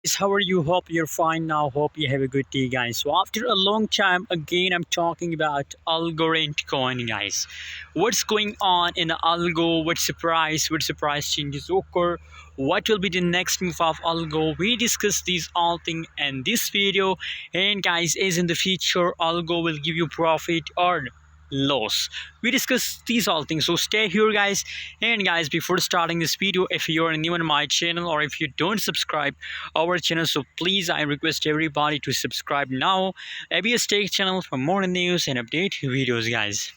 How are you? Hope you're fine now. Hope you have a good day, guys. So after a long time, again, I'm talking about Algorand coin, guys. What's going on in Algo? What's the price? What's the price changes occur? What will be the next move of Algo? We discuss these all things in this video. And guys, as in the future, Algo will give you profit or loss. We discuss these all things, so stay here, guys. And guys, before starting this video, if you are new on my channel or if you don't subscribe our channel, so please, I request everybody to subscribe now. ABS Tech channel for more news and update videos, guys.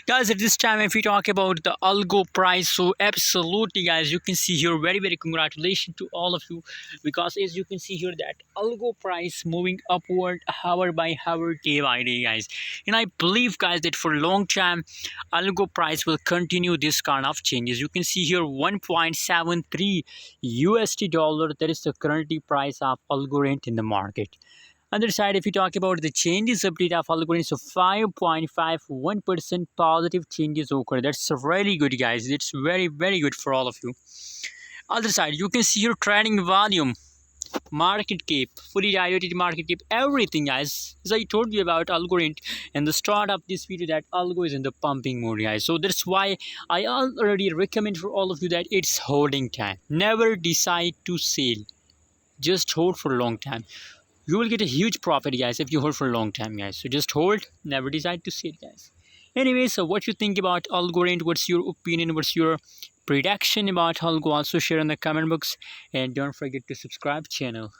At this time, if we talk about the Algo price, so absolutely, guys, you can see here, very congratulations to all of you, because as you can see here that Algo price moving upward hour by hour, day by day, guys. And I believe, guys, that for a long time Algo price will continue this kind of changes. You can see here 1.73 USD dollar, that is the currently price of Algorand in the market. Other side, if you talk about the changes update of Algorand, so 5.51% positive changes occur. That's really good, guys. It's very good for all of you. Other side, you can see your trading volume, market cap, fully diluted market cap, everything, guys. As I told you about Algorand in the start of this video, that Algo is in the pumping mode, guys. So that's why I already recommend for all of you that it's holding time. Never decide to sell. Just hold for a long time. You will get a huge profit, guys, if you hold for a long time, guys. So just hold, never decide to sell, guys. Anyway, so what you think about Algorand? What's your opinion? What's your prediction about Algo? Also share in the comment box, and don't forget to subscribe channel.